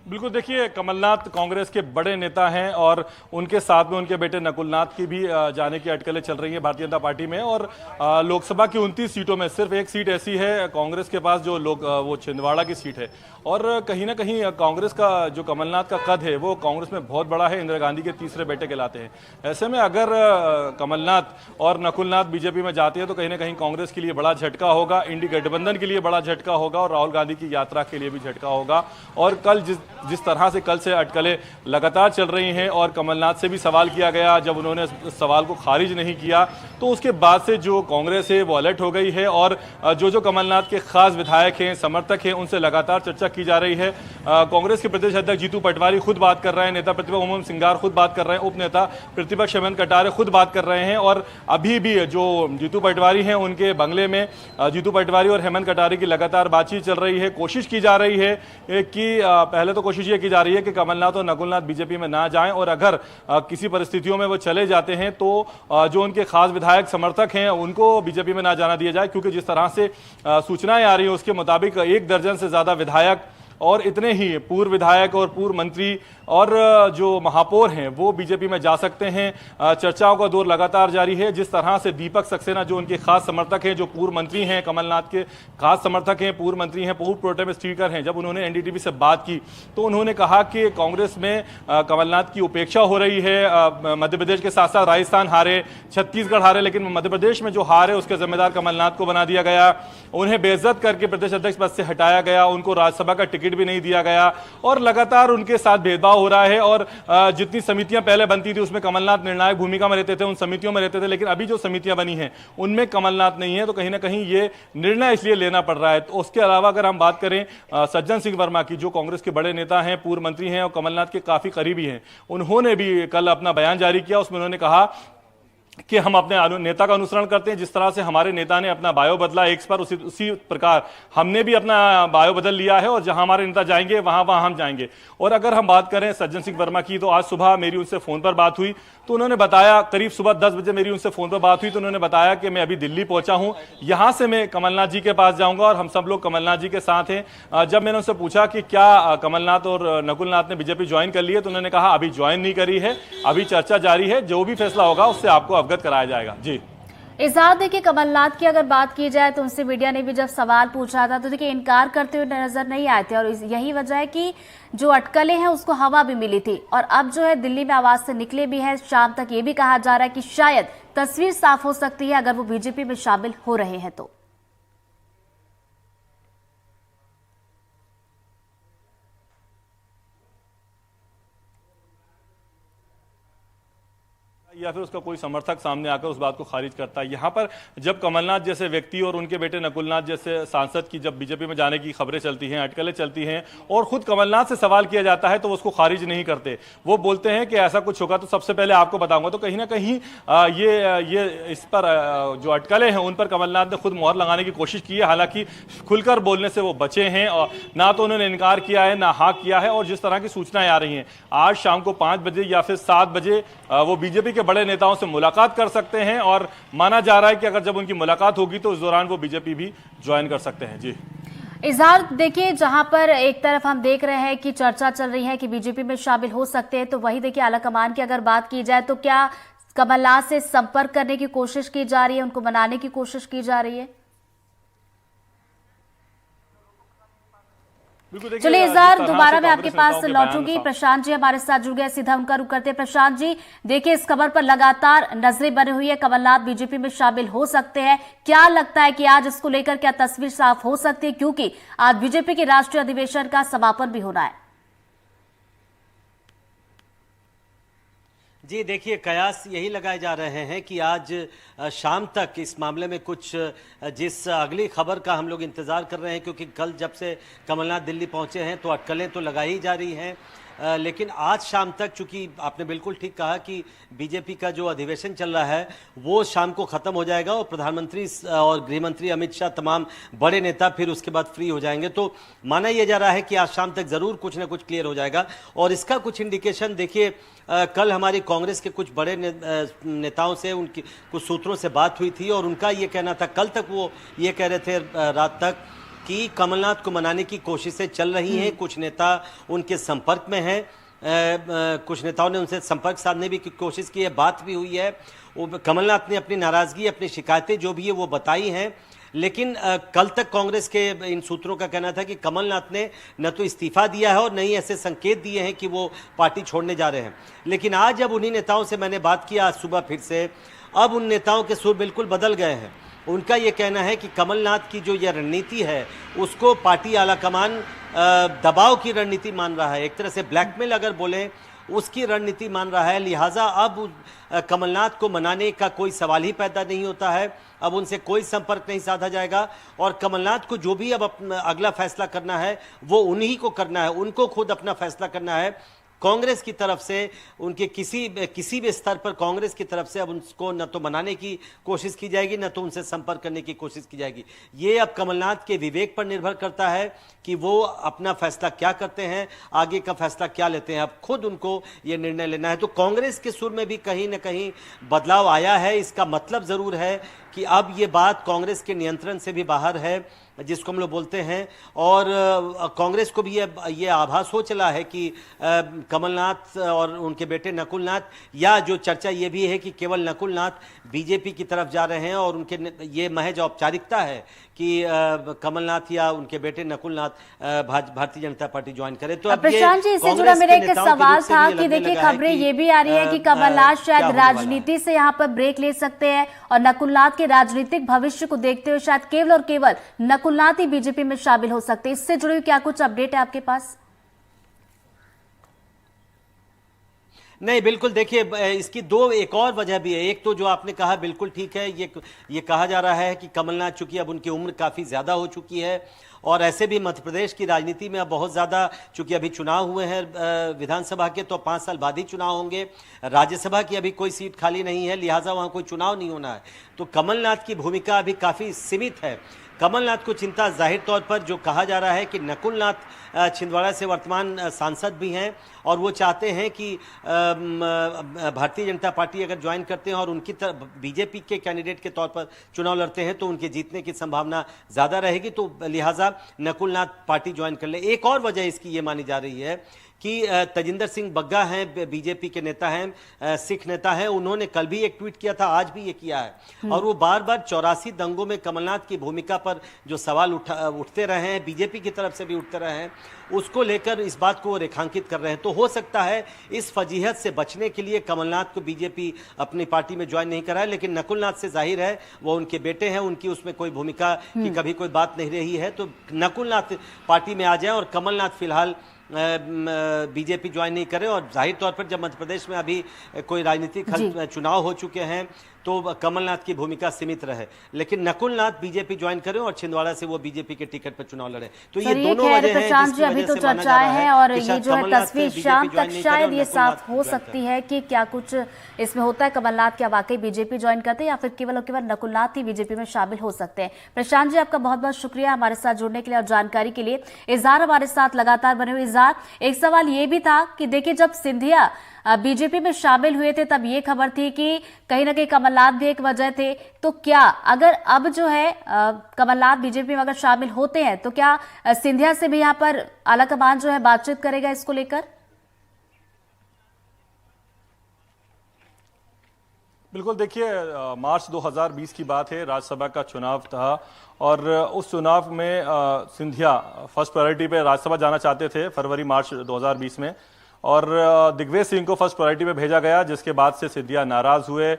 बिल्कुल, देखिए कमलनाथ कांग्रेस के बड़े नेता हैं और उनके साथ में उनके बेटे नकुलनाथ की भी जाने की अटकलें चल रही हैं भारतीय जनता पार्टी में। और लोकसभा की 29 सीटों में सिर्फ एक सीट ऐसी है कांग्रेस के पास जो वो छिंदवाड़ा की सीट है। और कहीं ना कहीं कांग्रेस का जो कमलनाथ का कद है वो कांग्रेस में बहुत बड़ा है, इंदिरा गांधी के तीसरे बेटे कहलाते हैं। ऐसे में अगर कमलनाथ और नकुलनाथ बीजेपी में जाते हैं तो कहीं ना कहीं कांग्रेस के लिए बड़ा झटका होगा, इंडी गठबंधन के लिए बड़ा झटका होगा और राहुल गांधी की यात्रा के लिए भी झटका होगा। और कल जिस तरह से कल से अटकलें लगातार चल रही हैं और कमलनाथ से भी सवाल किया गया, जब उन्होंने सवाल को खारिज नहीं किया तो उसके बाद से जो कांग्रेस है वो अलर्ट हो गई है। और जो कमलनाथ के खास विधायक हैं, समर्थक हैं, उनसे लगातार चर्चा की जा रही है। कांग्रेस के प्रदेश अध्यक्ष जीतू पटवारी खुद बात कर रहे हैं, नेता प्रतिपक्ष ओम सिंगार खुद बात कर रहे हैं, उप नेता प्रतिपक्ष हेमंत कटारे खुद बात कर रहे हैं। और अभी भी जो जीतू पटवारी हैं उनके बंगले में जीतू पटवारी और हेमंत कटारे की लगातार बातचीत चल रही है। कोशिश की जा रही है कि पहले तो कोशिश ये की जा रही है कि कमलनाथ और नकुलनाथ बीजेपी में ना जाएं, और अगर किसी परिस्थितियों में वो चले जाते हैं तो जो उनके खास विधायक समर्थक हैं उनको बीजेपी में ना जाना दिया जाए। क्योंकि जिस तरह से सूचनाएं आ रही हैं उसके मुताबिक 1 दर्जन से ज्यादा विधायक और इतने ही पूर्व विधायक और पूर्व मंत्री और जो महापौर हैं वो बीजेपी में जा सकते हैं। चर्चाओं का दौर लगातार जारी है। जिस तरह से दीपक सक्सेना जो उनके खास समर्थक हैं, जो पूर्व मंत्री हैं, कमलनाथ के खास समर्थक हैं, पूर्व मंत्री हैं, पूर्व प्रोटेम स्पीकर हैं, जब उन्होंने एनडीटीवी से बात की तो उन्होंने कहा कि कांग्रेस में कमलनाथ की उपेक्षा हो रही है। मध्य प्रदेश के साथ साथ राजस्थान हारे, छत्तीसगढ़ हारे, लेकिन मध्य प्रदेश में जो हार है उसके जिम्मेदार कमलनाथ को बना दिया गया। उन्हें बेइज्जत करके प्रदेश अध्यक्ष पद से हटाया गया, उनको राज्यसभा का टिकट भी नहीं दिया गया और लगातार उनके साथ भेदभाव हो रहा है। और जितनी समितियां पहले बनती थी उसमें कमलनाथ निर्णायक भूमिका में रहते थे, उन समितियों में रहते थे, लेकिन अभी जो समितियां बनी हैं उनमें कमलनाथ नहीं है। तो कहीं ना कहीं ये निर्णय इसलिए लेना पड़ रहा है। तो उसके अलावा अगर हम बात करें सज्जन सिंह वर्मा की, जो कांग्रेस के बड़े नेता हैं, पूर्व मंत्री हैं और कमलनाथ के काफी करीबी हैं, उन्होंने भी कल अपना बयान जारी किया। उसमें उन्होंने कहा कि हम अपने नेता का अनुसरण करते हैं। जिस तरह से हमारे नेता ने अपना बायो बदला एक्स पर, उसी प्रकार हमने भी अपना बायो बदल लिया है और जहां हमारे नेता जाएंगे वहां हम जाएंगे। और अगर हम बात करें सज्जन सिंह वर्मा की, तो आज सुबह मेरी उनसे फोन पर बात हुई तो उन्होंने बताया, करीब सुबह 10 बजे मेरी उनसे फोन पर बात हुई तो उन्होंने बताया कि मैं अभी दिल्ली पहुंचा हूं, यहां से मैं कमलनाथ जी के पास जाऊंगा और हम सब लोग कमलनाथ जी के साथ हैं। जब मैंने उनसे पूछा कि क्या कमलनाथ और नकुलनाथ ने बीजेपी ज्वाइन कर ली है तो उन्होंने कहा अभी ज्वाइन नहीं करी है, अभी चर्चा जारी है, जो भी फैसला होगा उससे आपको अवगत कराया जाएगा। जी इजहार, देखिए कमलनाथ की अगर बात की जाए तो उनसे मीडिया ने भी जब सवाल पूछा था तो देखिए इनकार करते हुए नजर नहीं आए थे। और यही वजह है कि जो अटकलें हैं उसको हवा भी मिली थी और अब जो है दिल्ली में आवाज से निकले भी है। शाम तक ये भी कहा जा रहा है कि शायद तस्वीर साफ हो सकती है अगर वो बीजेपी में शामिल हो रहे हैं तो। या फिर उसका कोई समर्थक सामने आकर उस बात को खारिज करता है। यहाँ पर जब कमलनाथ जैसे व्यक्ति और उनके बेटे नकुलनाथ जैसे सांसद की जब बीजेपी में जाने की खबरें चलती हैं, अटकलें चलती हैं और खुद कमलनाथ से सवाल किया जाता है तो उसको खारिज नहीं करते। वो बोलते हैं कि ऐसा कुछ होगा तो सबसे पहले आपको बताऊंगा। तो कहीं ना कहीं ये इस पर जो अटकलें हैं उन पर कमलनाथ ने खुद मोहर लगाने की कोशिश की है। हालांकि खुलकर बोलने से वो बचे हैं और ना तो उन्होंने इनकार किया है ना हाँ किया है। और जिस तरह की सूचनाएं आ रही हैं, आज शाम को 5 बजे या फिर 7 बजे वो बीजेपी के बड़े नेताओं से मुलाकात कर सकते हैं और माना जा रहा है कि अगर जब उनकी मुलाकात होगी तो उस दौरान वो बीजेपी भी ज्वाइन कर सकते हैं। जी इजहार, देखिए जहां पर एक तरफ हम देख रहे हैं कि चर्चा चल रही है कि बीजेपी में शामिल हो सकते हैं, तो वही देखिए आलाकमान की अगर बात की जाए तो क्या कमलनाथ से संपर्क करने की कोशिश की जा रही है, उनको मनाने की कोशिश की जा रही है? चलिए इजहार, दोबारा मैं आपके पास लौटूंगी। प्रशांत जी हमारे साथ जुड़ गए, सीधा उनका रुख करते हैं। प्रशांत जी, देखिए इस खबर पर लगातार नजरें बनी हुई है, कमलनाथ बीजेपी में शामिल हो सकते हैं। क्या लगता है कि आज इसको लेकर क्या तस्वीर साफ हो सकती है, क्योंकि आज बीजेपी के राष्ट्रीय अधिवेशन का समापन भी होना है? जी देखिए, कयास यही लगाए जा रहे हैं कि आज शाम तक इस मामले में कुछ जिस अगली खबर का हम लोग इंतज़ार कर रहे हैं, क्योंकि कल जब से कमलनाथ दिल्ली पहुंचे हैं तो अटकलें तो लगाई ही जा रही हैं, लेकिन आज शाम तक, चूंकि आपने बिल्कुल ठीक कहा कि बीजेपी का जो अधिवेशन चल रहा है वो शाम को ख़त्म हो जाएगा और प्रधानमंत्री और गृहमंत्री अमित शाह, तमाम बड़े नेता फिर उसके बाद फ्री हो जाएंगे। तो माना यह जा रहा है कि आज शाम तक ज़रूर कुछ ना कुछ क्लियर हो जाएगा। और इसका कुछ इंडिकेशन देखिए, कल हमारी कांग्रेस के कुछ बड़े नेताओं से, उनकी कुछ सूत्रों से बात हुई थी और उनका ये कहना था, कल तक वो ये कह रहे थे रात तक कि कमलनाथ को मनाने की कोशिशें चल रही हैं। कुछ नेता उनके संपर्क में हैं, कुछ नेताओं ने उनसे संपर्क साधने की कोशिश की है, बात भी हुई है। कमलनाथ ने अपनी नाराजगी, अपनी शिकायतें जो भी है वो बताई हैं। लेकिन कल तक कांग्रेस के इन सूत्रों का कहना था कि कमलनाथ ने न तो इस्तीफा दिया है और न ही ऐसे संकेत दिए हैं कि वो पार्टी छोड़ने जा रहे हैं। लेकिन आज जब उन्हीं नेताओं से मैंने बात किया आज सुबह फिर से, अब उन नेताओं के सुर बिल्कुल बदल गए हैं। उनका ये कहना है कि कमलनाथ की जो यह रणनीति है उसको पार्टी आलाकमान दबाव की रणनीति मान रहा है, एक तरह से ब्लैकमेल अगर बोले उसकी रणनीति मान रहा है। लिहाजा अब कमलनाथ को मनाने का कोई सवाल ही पैदा नहीं होता है, अब उनसे कोई संपर्क नहीं साधा जाएगा और कमलनाथ को जो भी अब अगला फैसला करना है वो उन्हीं को करना है, उनको खुद अपना फैसला करना है। कांग्रेस की तरफ से उनके किसी भी स्तर पर कांग्रेस की तरफ से अब उनको न तो मनाने की कोशिश की जाएगी न तो उनसे संपर्क करने की कोशिश की जाएगी। ये अब कमलनाथ के विवेक पर निर्भर करता है कि वो अपना फैसला क्या करते हैं, आगे का फैसला क्या लेते हैं। अब खुद उनको ये निर्णय लेना है। तो कांग्रेस के सुर में भी कहीं ना कहीं बदलाव आया है। इसका मतलब जरूर है कि अब ये बात कांग्रेस के नियंत्रण से भी बाहर है, जिसको हम लोग बोलते हैं। और कांग्रेस को भी ये आभास हो चला है कि कमलनाथ और उनके बेटे नकुलनाथ, या जो चर्चा ये भी है कि केवल नकुलनाथ बीजेपी की तरफ जा रहे हैं और उनके ये महज औपचारिकता है कि कमलनाथ या उनके बेटे नकुलनाथ भारतीय जनता पार्टी ज्वाइन करें। तो अब प्रशांत जी, इससे जुड़ा मेरा एक सवाल था कि देखिए खबरें ये भी आ रही है कि कमलनाथ शायद राजनीति से यहाँ पर ब्रेक ले सकते हैं और नकुलनाथ के राजनीतिक भविष्य को देखते हुए शायद केवल और केवल नकुलनाथ ही बीजेपी में शामिल हो सकते हैं। इससे जुड़ी क्या कुछ अपडेट है आपके पास? नहीं, बिल्कुल। देखिए, इसकी एक और वजह भी है। एक तो जो आपने कहा बिल्कुल ठीक है, ये कहा जा रहा है कि कमलनाथ चूंकि अब उनकी उम्र काफ़ी ज़्यादा हो चुकी है और ऐसे भी मध्य प्रदेश की राजनीति में अब बहुत ज़्यादा, चूंकि अभी चुनाव हुए हैं विधानसभा के, तो 5 साल बाद ही चुनाव होंगे। राज्यसभा की अभी कोई सीट खाली नहीं है, लिहाजा वहाँ कोई चुनाव नहीं होना है। तो कमलनाथ की भूमिका अभी काफ़ी सीमित है। कमलनाथ को चिंता जाहिर तौर पर जो कहा जा रहा है कि नकुलनाथ छिंदवाड़ा से वर्तमान सांसद भी हैं और वो चाहते हैं कि भारतीय जनता पार्टी अगर ज्वाइन करते हैं और उनकी तरफ बीजेपी के कैंडिडेट के तौर पर चुनाव लड़ते हैं तो उनके जीतने की संभावना ज़्यादा रहेगी। तो लिहाजा नकुलनाथ पार्टी ज्वाइन कर ले। एक और वजह इसकी ये मानी जा रही है कि तजिंदर सिंह बग्गा हैं, बीजेपी के नेता हैं, सिख नेता हैं। उन्होंने कल भी एक ट्वीट किया था, आज भी ये किया है और वो बार बार 84 दंगों में कमलनाथ की भूमिका पर जो सवाल उठते रहे हैं, बीजेपी की तरफ से भी उठते रहे हैं, उसको लेकर इस बात को रेखांकित कर रहे हैं। तो हो सकता है इस फजीहत से बचने के लिए कमलनाथ को बीजेपी अपनी पार्टी में ज्वाइन नहीं कराए। लेकिन नकुलनाथ से जाहिर है वो उनके बेटे हैं, उनकी उसमें कोई भूमिका की कभी कोई बात नहीं रही है। तो नकुलनाथ पार्टी में आ जाए और कमलनाथ फिलहाल बीजेपी ज्वाइन नहीं करें। और जाहिर तौर पर जब मध्य प्रदेश में अभी कोई राजनीतिक चुनाव हो चुके हैं तो कमलनाथ की भूमिका सीमित रहे, लेकिन नकुलनाथ बीजेपी ज्वाइन करें और छिंदवाड़ा से वो बीजेपी के टिकट पर चुनाव लड़े। तो ये दोनों वजह हैं। अभी तो चर्चाएं हैं और ये जो है तस्वीर शाम तक शायद ये साफ हो सकती है कि क्या कुछ इसमें होता है। कमलनाथ क्या वाकई बीजेपी ज्वाइन करते हैं या फिर केवल और केवल नकुलनाथ ही बीजेपी में शामिल हो सकते हैं। प्रशांत जी, आपका बहुत बहुत शुक्रिया हमारे साथ जुड़ने के लिए और जानकारी के लिए। इजहार हमारे साथ लगातार बने हुए। इजहार, एक सवाल ये भी था कि देखिए जब सिंधिया बीजेपी में शामिल हुए थे तब ये खबर थी कि कहीं ना कहीं कमलनाथ भी एक वजह थे। तो क्या अगर अब जो है कमलनाथ बीजेपी में अगर शामिल होते हैं तो क्या सिंधिया से भी यहाँ पर आलाकमान जो है बातचीत करेगा इसको लेकर? बिल्कुल। देखिए, मार्च 2020 की बात है, राज्यसभा का चुनाव था और उस चुनाव में सिंधिया फर्स्ट प्रायोरिटी पे राज्यसभा जाना चाहते थे फरवरी मार्च 2020 में, और दिग्विजय सिंह को फर्स्ट प्रायोरिटी पे भेजा गया, जिसके बाद से सिंधिया नाराज हुए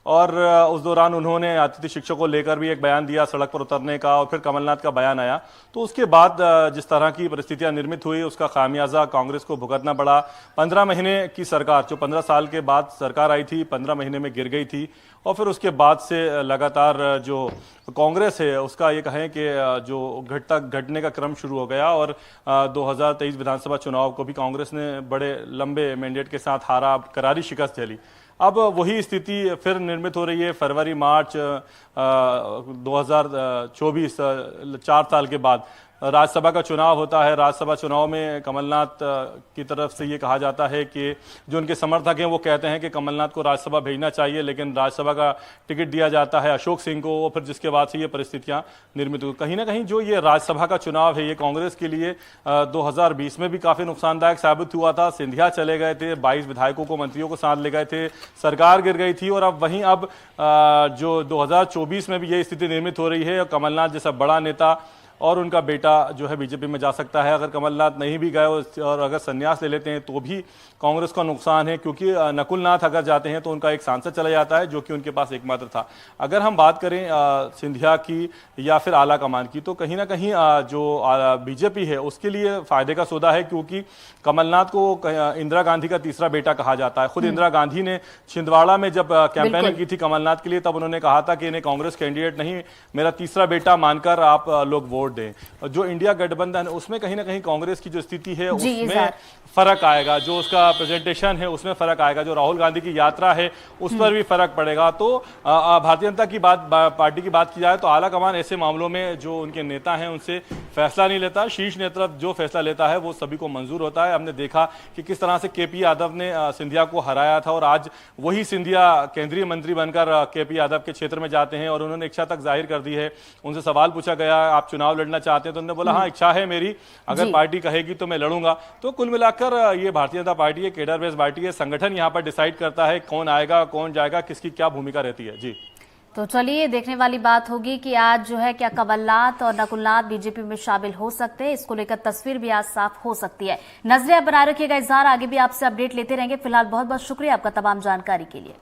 और उस दौरान उन्होंने अतिथि शिक्षकों को लेकर भी एक बयान दिया सड़क पर उतरने का, और फिर कमलनाथ का बयान आया। तो उसके बाद जिस तरह की परिस्थितियां निर्मित हुई उसका खामियाजा कांग्रेस को भुगतना पड़ा। 15 महीने की सरकार, जो 15 साल के बाद सरकार आई थी, 15 महीने में गिर गई थी और फिर उसके बाद से लगातार जो कांग्रेस है उसका ये कहें कि जो घटने का क्रम शुरू हो गया और 2023 विधानसभा चुनाव को भी कांग्रेस ने बड़े लंबे मैंडेट के साथ हारा, करारी शिकस्त झेली। अब वही स्थिति फिर निर्मित हो रही है फरवरी मार्च 2024, 4 साल के बाद। राज्यसभा का चुनाव होता है। राज्यसभा चुनाव में कमलनाथ की तरफ से ये कहा जाता है कि जो उनके समर्थक हैं वो कहते हैं कि कमलनाथ को राज्यसभा भेजना चाहिए, लेकिन राज्यसभा का टिकट दिया जाता है अशोक सिंह को। फिर जिसके बाद से ये परिस्थितियां निर्मित हुई। कहीं ना कहीं जो ये राज्यसभा का चुनाव है ये कांग्रेस के लिए 2020 में भी काफी नुकसानदायक साबित हुआ था। सिंधिया चले गए थे, 22 विधायकों को, मंत्रियों को साथ ले गए थे, सरकार गिर गई थी। और अब वहीं अब जो 2024 में भी ये स्थिति निर्मित हो रही है। कमलनाथ जैसा बड़ा नेता और उनका बेटा जो है बीजेपी में जा सकता है। अगर कमलनाथ नहीं भी गए और अगर संन्यास ले लेते हैं तो भी कांग्रेस का नुकसान है, क्योंकि नकुलनाथ अगर जाते हैं तो उनका एक सांसद चला जाता है जो कि उनके पास एकमात्र था। अगर हम बात करें सिंधिया की या फिर आला कमान की, तो कहीं ना कहीं जो बीजेपी है उसके लिए फायदे का सौदा है, क्योंकि कमलनाथ को इंदिरा गांधी का तीसरा बेटा कहा जाता है। खुद इंदिरा गांधी ने छिंदवाड़ा में जब कैंपेनिंग की थी कमलनाथ के लिए, तब उन्होंने कहा था कि इन्हें कांग्रेस कैंडिडेट नहीं, मेरा तीसरा बेटा मानकर आप लोग वोट दें। जो इंडिया गठबंधन है उसमें कहीं ना कहीं कांग्रेस की जो स्थिति है उसमें फर्क आएगा, जो उसका प्रेजेंटेशन है उसमें फर्क आएगा, जो राहुल गांधी की यात्रा है उस पर भी फर्क पड़ेगा। तो भारतीय जनता की पार्टी की बात की जाए तो आला कमान ऐसे मामलों में जो उनके नेता हैं उनसे फैसला नहीं लेता। शीर्ष नेतृत्व जो फैसला लेता है वो सभी को मंजूर होता है। हमने देखा कि किस तरह से केपी यादव ने सिंधिया को हराया था और आज वही सिंधिया केंद्रीय मंत्री बनकर केपी यादव के क्षेत्र में जाते हैं और उन्होंने इच्छा तक जाहिर कर दी है। उनसे सवाल पूछा गया आप चुनाव लड़ना चाहते हैं, तो उन्होंने बोला हाँ इच्छा है मेरी, अगर पार्टी कहेगी तो मैं लड़ूंगा। तो कुल मिलाकर ये भारतीय जनता पार्टी है, केडर बेस्ड पार्टी है, संगठन यहाँ पर डिसाइड करता है कौन आएगा कौन जाएगा, किसकी क्या भूमिका रहती है। जी तो चलिए देखने वाली बात होगी कि आज जो है क्या कमलनाथ और नकुलनाथ बीजेपी में शामिल हो सकते हैं। इसको लेकर तस्वीर भी आज साफ हो सकती है। नजरें आप बनाए रखिएगा इज़हार, आगे भी आपसे अपडेट लेते रहेंगे। फिलहाल बहुत बहुत शुक्रिया आपका तमाम जानकारी के लिए।